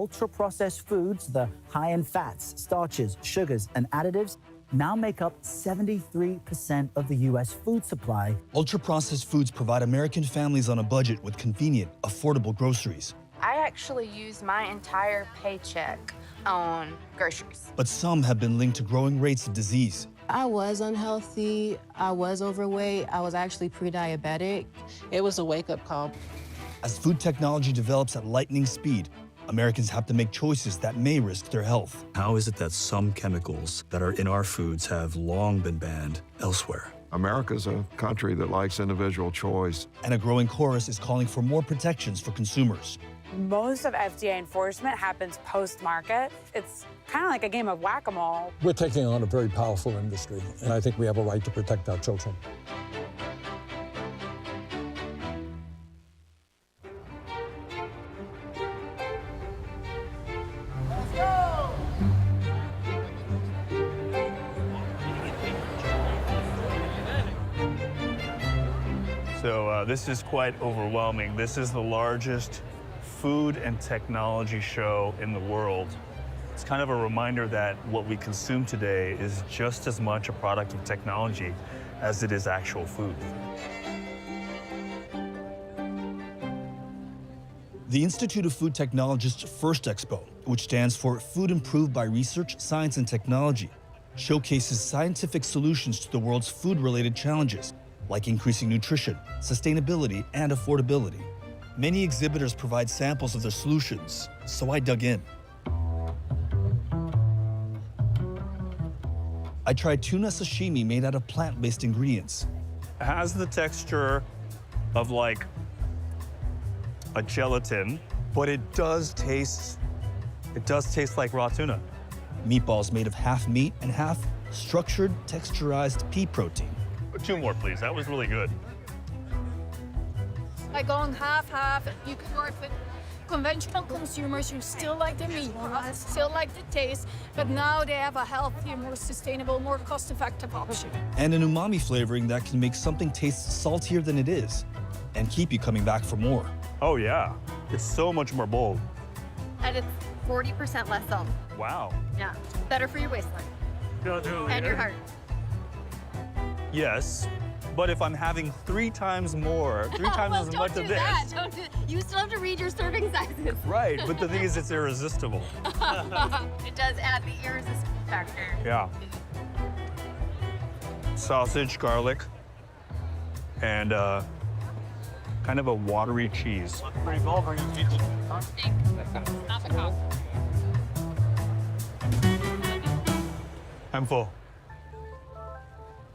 ultra-processed foods, the high in fats, starches, sugars, and additives, now make up 73% of the U.S. food supply. Ultra-processed foods provide American families on a budget with convenient, affordable groceries. I actually use my entire paycheck on groceries. But some have been linked to growing rates of disease. I was unhealthy, I was overweight, I was actually pre-diabetic. It was a wake-up call. As food technology develops at lightning speed, Americans have to make choices that may risk their health. How is it that some chemicals that are in our foods have long been banned elsewhere? America's a country that likes individual choice. And a growing chorus is calling for more protections for consumers. Most of FDA enforcement happens post-market. It's kind of like a game of whack-a-mole. We're taking on a very powerful industry, and I think we have a right to protect our children. So this is quite overwhelming. This is the largest food and technology show in the world. It's kind of a reminder that what we consume today is just as much a product of technology as it is actual food. The Institute of Food Technologists' first expo, which stands for Food Improved by Research, Science, and Technology, showcases scientific solutions to the world's food-related challenges, like increasing nutrition, sustainability, and affordability. Many exhibitors provide samples of their solutions, so I dug in. I tried tuna sashimi made out of plant-based ingredients. It has the texture of like a gelatin, but it does taste like raw tuna. Meatballs made of half meat and half structured, texturized pea protein. 2 more, please. That was really good. By going half-half, you can work with conventional consumers who still like the meat, still like the taste, but now they have a healthier, more sustainable, more cost-effective option. And an umami flavoring that can make something taste saltier than it is and keep you coming back for more. Oh, yeah. It's so much more bold. And it's 40% less salt. Wow. Yeah. Better for your waistline. And your heart. Yes, but if I'm having 3 times more, 3 times well, as much of this. Don't do that. You still have to read your serving sizes. Right, but the thing is, it's irresistible. It does add the irresistible factor. Yeah. Sausage, garlic, and kind of a watery cheese. I'm full.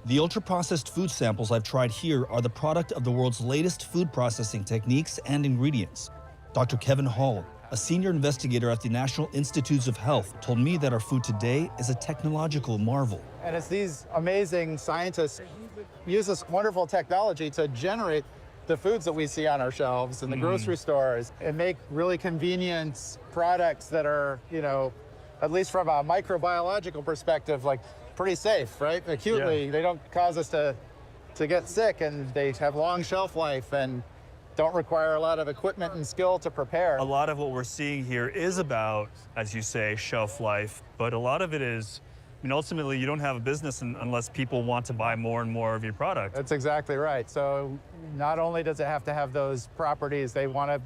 The ultra-processed food samples I've tried here are the product of the world's latest food processing techniques and ingredients. Dr. Kevin Hall, a senior investigator at the National Institutes of Health, told me that our food today is a technological marvel. And it's these amazing scientists use this wonderful technology to generate the foods that we see on our shelves in the grocery stores and make really convenient products that are, you know, at least from a microbiological perspective, like pretty safe, right? Acutely, they don't cause us to get sick, and they have long shelf life and don't require a lot of equipment and skill to prepare. A lot of what we're seeing here is about, as you say, shelf life, but a lot of it is, I mean, ultimately, you don't have a business unless people want to buy more and more of your product. That's exactly right. So not only does it have to have those properties, they want to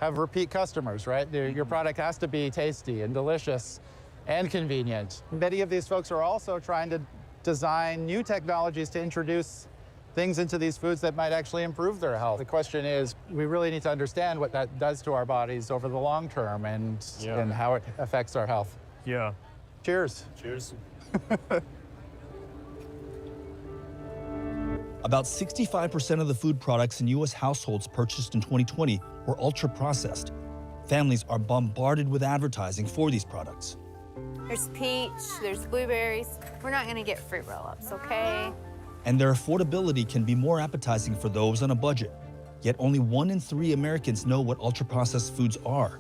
have repeat customers, right? Your product has to be tasty and delicious and convenient. Many of these folks are also trying to design new technologies to introduce things into these foods that might actually improve their health. The question is, we really need to understand what that does to our bodies over the long term and how it affects our health. Yeah. Cheers. Cheers. About 65% of the food products in U.S. households purchased in 2020 were ultra-processed. Families are bombarded with advertising for these products. There's peach, there's blueberries. We're not gonna get fruit roll-ups, okay? And their affordability can be more appetizing for those on a budget. Yet only 1 in 3 Americans know what ultra-processed foods are.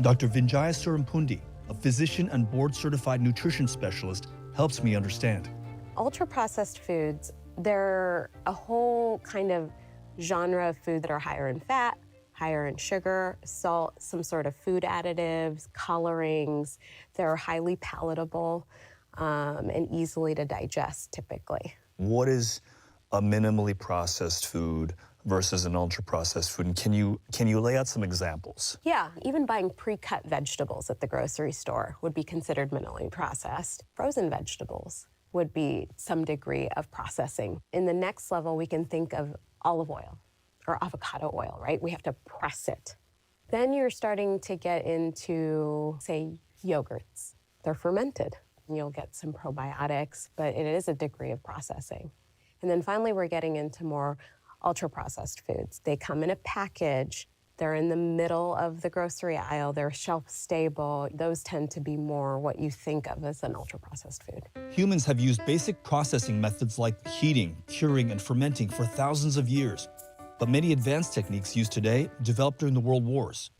Dr. Vinjaya Surampundi, a physician and board-certified nutrition specialist, helps me understand. Ultra-processed foods, they're a whole kind of genre of food that are higher in fat, higher in sugar, salt, some sort of food additives, colorings. They're highly palatable and easily to digest typically. What is a minimally processed food versus an ultra-processed food? And can you lay out some examples? Yeah, even buying pre-cut vegetables at the grocery store would be considered minimally processed. Frozen vegetables would be some degree of processing. In the next level, we can think of olive oil or avocado oil, right? We have to press it. Then you're starting to get into, say, yogurts. They're fermented. You'll get some probiotics, but it is a degree of processing. And then finally, we're getting into more ultra-processed foods. They come in a package. They're in the middle of the grocery aisle. They're shelf-stable. Those tend to be more what you think of as an ultra-processed food. Humans have used basic processing methods like heating, curing, and fermenting for thousands of years. But many advanced techniques used today developed during the World Wars.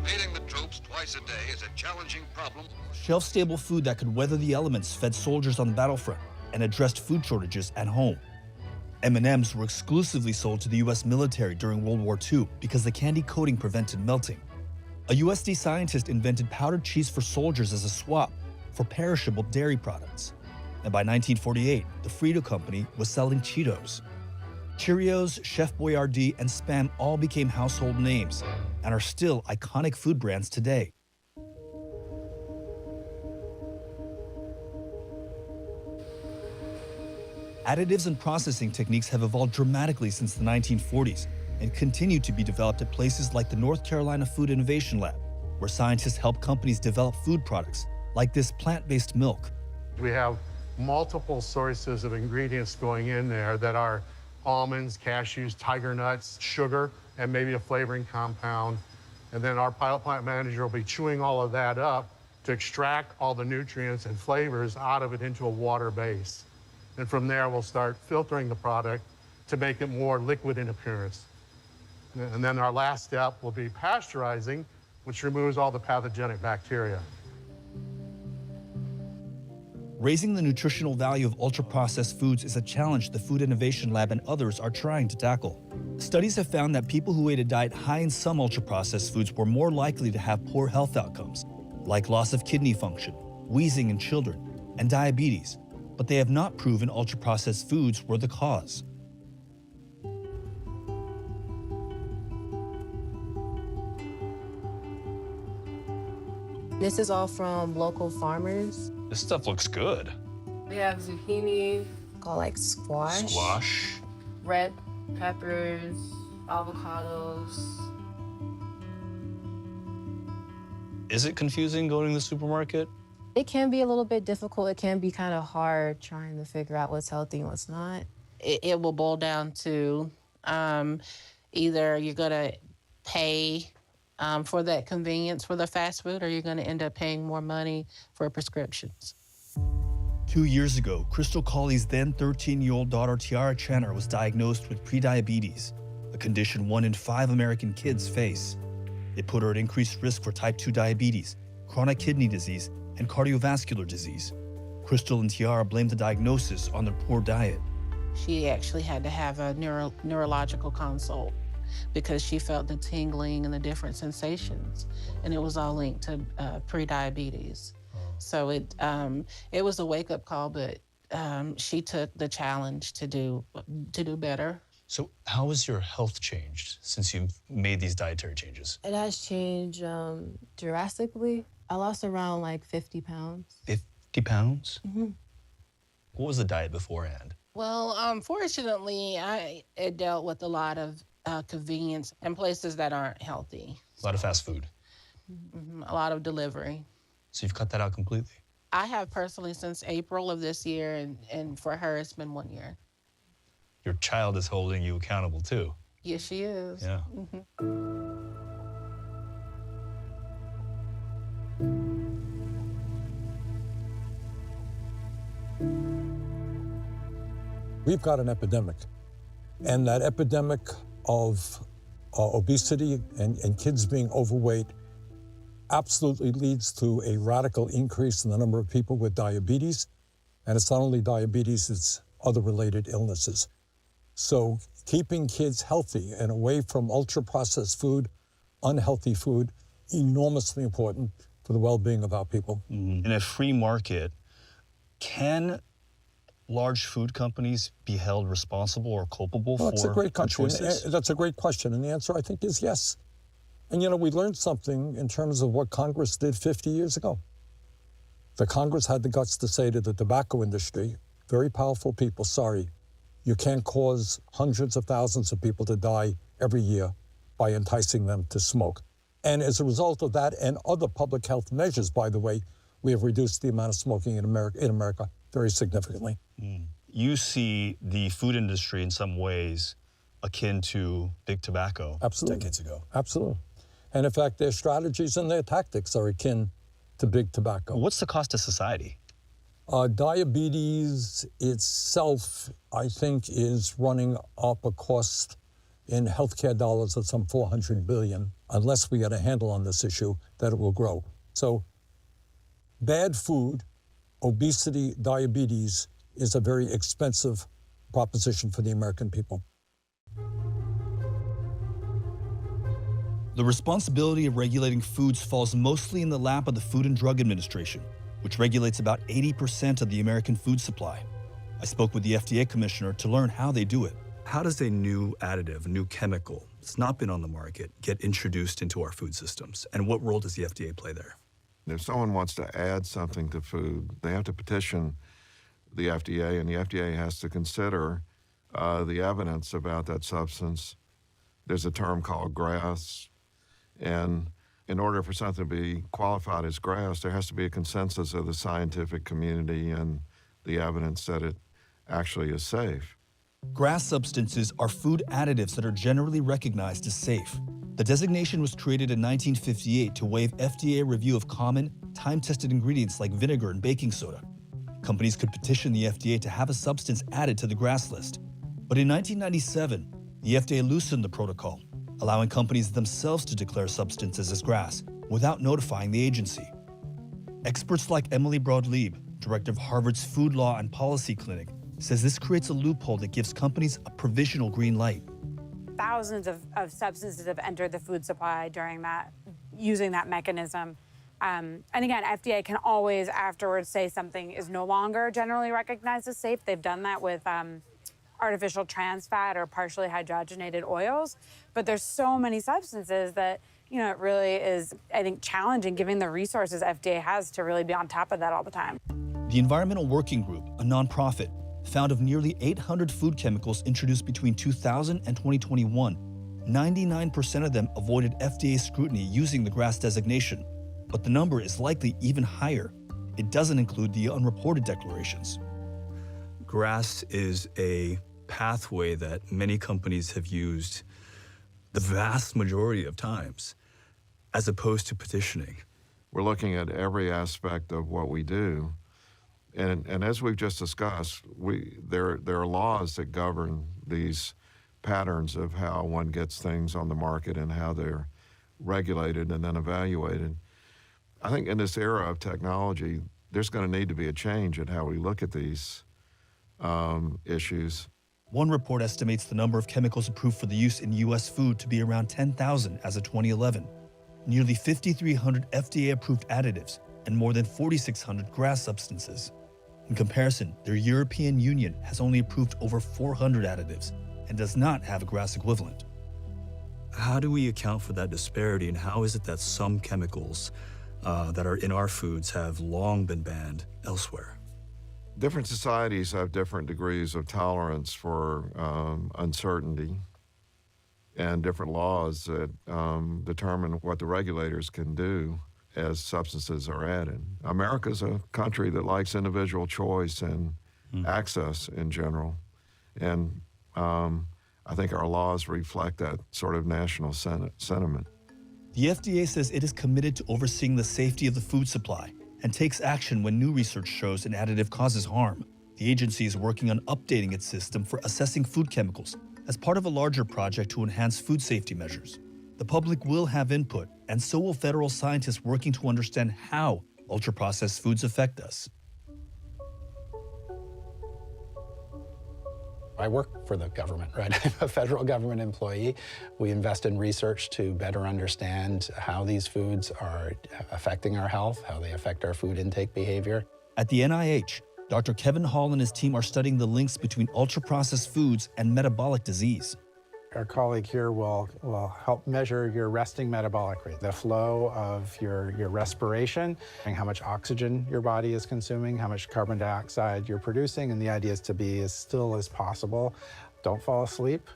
Feeding the troops twice a day is a challenging problem. Shelf-stable food that could weather the elements fed soldiers on the battlefront and addressed food shortages at home. M&Ms were exclusively sold to the U.S. military during World War II because the candy coating prevented melting. A USD scientist invented powdered cheese for soldiers as a swap for perishable dairy products. And by 1948, the Frito company was selling Cheetos. Cheerios, Chef Boyardee, and Spam all became household names and are still iconic food brands today. Additives and processing techniques have evolved dramatically since the 1940s and continue to be developed at places like the North Carolina Food Innovation Lab, where scientists help companies develop food products like this plant-based milk. We have multiple sources of ingredients going in there that are almonds, cashews, tiger nuts, sugar, and maybe a flavoring compound. And then our pilot plant manager will be chewing all of that up to extract all the nutrients and flavors out of it into a water base. And from there, we'll start filtering the product to make it more liquid in appearance. And then our last step will be pasteurizing, which removes all the pathogenic bacteria. Raising the nutritional value of ultra-processed foods is a challenge the Food Innovation Lab and others are trying to tackle. Studies have found that people who ate a diet high in some ultra-processed foods were more likely to have poor health outcomes, like loss of kidney function, wheezing in children, and diabetes, but they have not proven ultra-processed foods were the cause. This is all from local farmers. This stuff looks good. We have zucchini, called like squash. Squash. Red peppers, avocados. Is it confusing going to the supermarket? It can be a little bit difficult. It can be kind of hard trying to figure out what's healthy and what's not. It will boil down to either you're going to pay for that convenience for the fast food, or you're going to end up paying more money for prescriptions. 2 years ago, Crystal Cawley's then 13-year-old daughter, Tiara Chandler, was diagnosed with prediabetes, a condition 1 in 5 American kids face. It put her at increased risk for type 2 diabetes, chronic kidney disease, and cardiovascular disease. Crystal and Tiara blamed the diagnosis on their poor diet. She actually had to have a neurological consult because she felt the tingling and the different sensations, and it was all linked to prediabetes. So it was a wake-up call, but she took the challenge to do better. So how has your health changed since you've made these dietary changes? It has changed drastically. I lost around like 50 pounds. 50 pounds? Mm-hmm. What was the diet beforehand? Well, fortunately, it dealt with a lot of convenience and places that aren't healthy. A lot of fast food. Mm-hmm. A lot of delivery. So you've cut that out completely? I have personally since April of this year, and for her, it's been 1 year. Your child is holding you accountable too. Yes, she is. Yeah. Mm-hmm. We've got an epidemic, and that epidemic of obesity and kids being overweight absolutely leads to a radical increase in the number of people with diabetes. And it's not only diabetes, it's other related illnesses. So keeping kids healthy and away from ultra-processed food, unhealthy food, enormously important for the well-being of our people. In a free market, can large food companies be held responsible or culpable for That's a great question. choices? That's a great question, and the answer, I think, is yes. And, you know, we learned something in terms of what Congress did 50 years ago. The Congress had the guts to say to the tobacco industry, very powerful people, sorry, you can't cause hundreds of thousands of people to die every year by enticing them to smoke. And as a result of that and other public health measures, by the way, we have reduced the amount of smoking in America very significantly. You see the food industry in some ways akin to big tobacco decades ago. Absolutely. And in fact, their strategies and their tactics are akin to big tobacco. What's the cost to society? Diabetes itself, I think, is running up a cost in healthcare dollars of some $400 billion, unless we get a handle on this issue, that it will grow. So bad food, obesity, diabetes is a very expensive proposition for the American people. The responsibility of regulating foods falls mostly in the lap of the Food and Drug Administration, which regulates about 80% of the American food supply. I spoke with the FDA commissioner to learn how they do it. How does a new additive, a new chemical that's not been on the market, get introduced into our food systems? And what role does the FDA play there? If someone wants to add something to food, they have to petition the FDA, and the FDA has to consider the evidence about that substance. There's a term called GRAS, and in order for something to be qualified as GRAS, there has to be a consensus of the scientific community and the evidence that it actually is safe. GRAS substances are food additives that are generally recognized as safe. The designation was created in 1958 to waive FDA review of common, time-tested ingredients like vinegar and baking soda. Companies could petition the FDA to have a substance added to the GRAS list. But in 1997, the FDA loosened the protocol, allowing companies themselves to declare substances as GRAS without notifying the agency. Experts like Emily Broad-Leib, director of Harvard's Food Law and Policy Clinic, says this creates a loophole that gives companies a provisional green light. Thousands of substances have entered the food supply using that mechanism. And again, FDA can always afterwards say something is no longer generally recognized as safe. They've done that with artificial trans fat or partially hydrogenated oils. But there's so many substances that, you know, it really is, I think, challenging given the resources FDA has to really be on top of that all the time. The Environmental Working Group, a nonprofit, found of nearly 800 food chemicals introduced between 2000 and 2021, 99% of them avoided FDA scrutiny using the GRAS designation. But the number is likely even higher. It doesn't include the unreported declarations. GRAS is a pathway that many companies have used the vast majority of times, as opposed to petitioning. We're looking at every aspect of what we do. And as we've just discussed, there are laws that govern these patterns of how one gets things on the market and how they're regulated and then evaluated. I think in this era of technology, there's going to need to be a change in how we look at these issues. One report estimates the number of chemicals approved for the use in U.S. food to be around 10,000 as of 2011, nearly 5,300 FDA-approved additives, and more than 4,600 GRAS substances. In comparison, their European Union has only approved over 400 additives and does not have a GRAS equivalent. How do we account for that disparity, and how is it that some chemicals that are in our foods have long been banned elsewhere? Different societies have different degrees of tolerance for uncertainty and different laws that determine what the regulators can do as substances are added. America's a country that likes individual choice and access in general. And I think our laws reflect that sort of national sentiment. The FDA says it is committed to overseeing the safety of the food supply and takes action when new research shows an additive causes harm. The agency is working on updating its system for assessing food chemicals as part of a larger project to enhance food safety measures. The public will have input, and so will federal scientists working to understand how ultra-processed foods affect us. I work for the government, right? I'm a federal government employee. We invest in research to better understand how these foods are affecting our health, how they affect our food intake behavior. At the NIH, Dr. Kevin Hall and his team are studying the links between ultra-processed foods and metabolic disease. Our colleague here will help measure your resting metabolic rate, the flow of your respiration, and how much oxygen your body is consuming, how much carbon dioxide you're producing, and the idea is to be as still as possible. Don't fall asleep,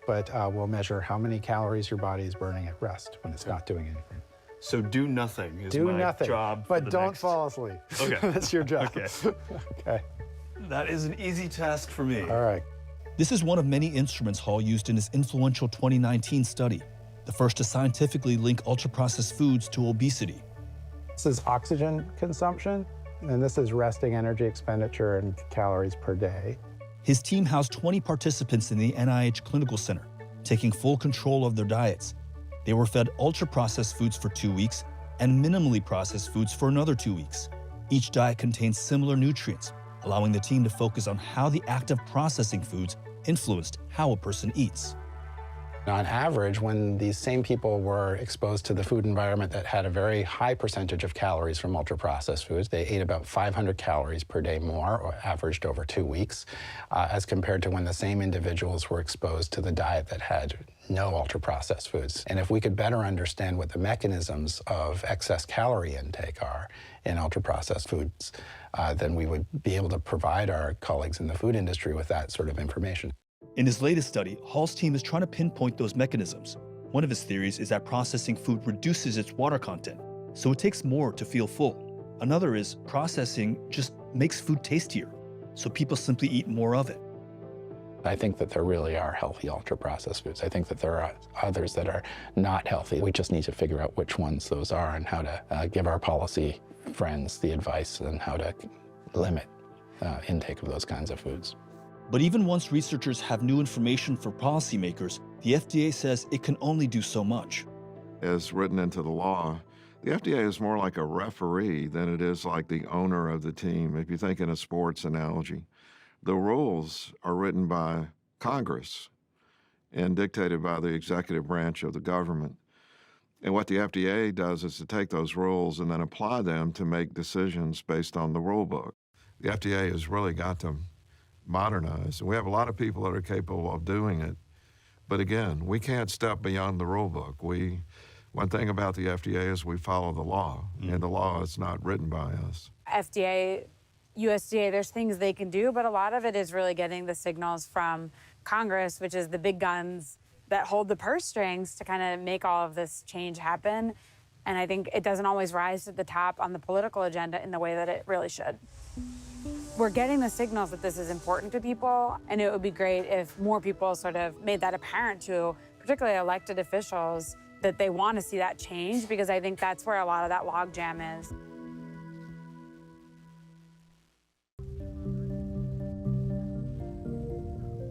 but we'll measure how many calories your body is burning at rest when it's not doing anything. So do nothing is Do my nothing, job. but don't fall asleep. Okay. That's your job. Okay. Okay. That is an easy task for me. All right. This is one of many instruments Hall used in his influential 2019 study, the first to scientifically link ultra-processed foods to obesity. This is oxygen consumption, and this is resting energy expenditure in calories per day. His team housed 20 participants in the NIH Clinical Center, taking full control of their diets. They were fed ultra-processed foods for 2 weeks and minimally processed foods for another 2 weeks. Each diet contains similar nutrients, allowing the team to focus on how the act of processing foods influenced how a person eats. On average, when these same people were exposed to the food environment that had a very high percentage of calories from ultra-processed foods, they ate about 500 calories per day more, or averaged over 2 weeks, as compared to when the same individuals were exposed to the diet that had no ultra-processed foods. And if we could better understand what the mechanisms of excess calorie intake are in ultra-processed foods, then we would be able to provide our colleagues in the food industry with that sort of information. In his latest study, Hall's team is trying to pinpoint those mechanisms. One of his theories is that processing food reduces its water content, so it takes more to feel full. Another is processing just makes food tastier, so people simply eat more of it. I think that there really are healthy ultra-processed foods. I think that there are others that are not healthy. We just need to figure out which ones those are and how to give our policy friends the advice on how to limit intake of those kinds of foods. But even once researchers have new information for policymakers, the FDA says it can only do so much. As written into the law, the FDA is more like a referee than it is like the owner of the team. If you think in a sports analogy, the rules are written by Congress and dictated by the executive branch of the government. And what the FDA does is to take those rules and then apply them to make decisions based on the rule book. The FDA has really got to modernize. We have a lot of people that are capable of doing it. But again, we can't step beyond the rule book. One thing about the FDA is we follow the law, and the law is not written by us. FDA, USDA, there's things they can do, but a lot of it is really getting the signals from Congress, which is the big guns that hold the purse strings to kind of make all of this change happen. And I think it doesn't always rise to the top on the political agenda in the way that it really should. We're getting the signals that this is important to people, and it would be great if more people sort of made that apparent to particularly elected officials that they want to see that change, because I think that's where a lot of that logjam is.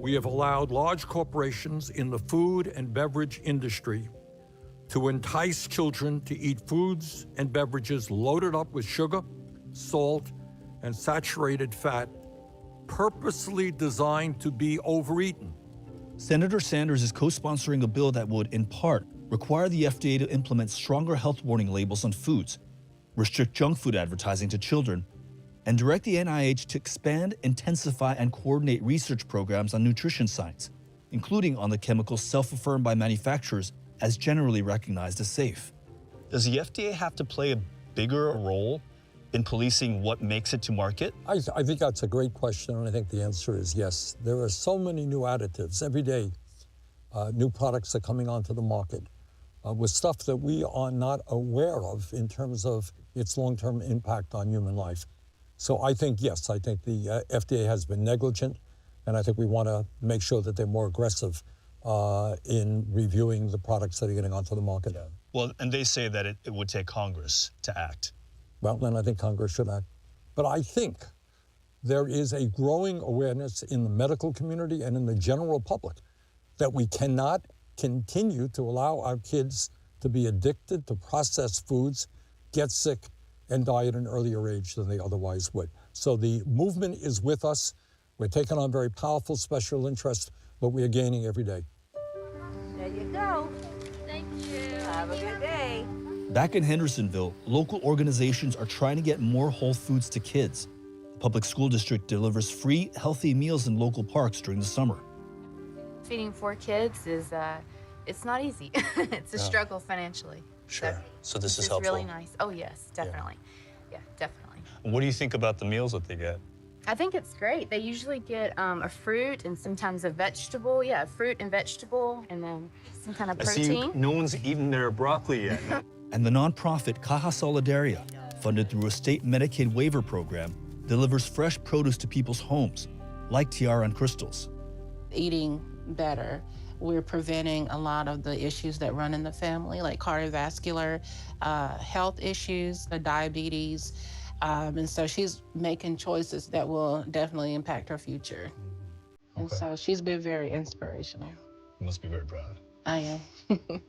We have allowed large corporations in the food and beverage industry to entice children to eat foods and beverages loaded up with sugar, salt, and saturated fat, purposely designed to be overeaten. Senator Sanders is co-sponsoring a bill that would, in part, require the FDA to implement stronger health warning labels on foods, restrict junk food advertising to children, and direct the NIH to expand, intensify, and coordinate research programs on nutrition science, including on the chemicals self-affirmed by manufacturers as generally recognized as safe. Does the FDA have to play a bigger role in policing what makes it to market? I think that's a great question, and I think the answer is yes. There are so many new additives every day. New products are coming onto the market with stuff that we are not aware of in terms of its long-term impact on human life. So I think, yes, I think the FDA has been negligent, and I think we want to make sure that they're more aggressive in reviewing the products that are getting onto the market. Well, and they say that it would take Congress to act. Well, then I think Congress should act. But I think there is a growing awareness in the medical community and in the general public that we cannot continue to allow our kids to be addicted to processed foods, get sick, and die at an earlier age than they otherwise would. So the movement is with us. We're taking on very powerful special interests, but we are gaining every day. There you go. Thank you. Have a good day. Back in Hendersonville, local organizations are trying to get more whole foods to kids. The public school district delivers free, healthy meals in local parks during the summer. Feeding 4 kids is, it's not easy. It's a struggle financially. Sure. So this is It's helpful. really nice. Oh, yes, definitely. Yeah, definitely. What do you think about the meals that they get? I think it's great. They usually get a fruit and sometimes a vegetable. Yeah, a fruit and vegetable, and then some kind of I see protein. no one's eaten their broccoli yet. And the nonprofit Caja Solidaria, funded through a state Medicaid waiver program, delivers fresh produce to people's homes, like Tiara and Crystal's. Eating better, we're preventing a lot of the issues that run in the family, like cardiovascular health issues, diabetes. And so she's making choices that will definitely impact her future. And so she's been very inspirational. You must be very proud. I am.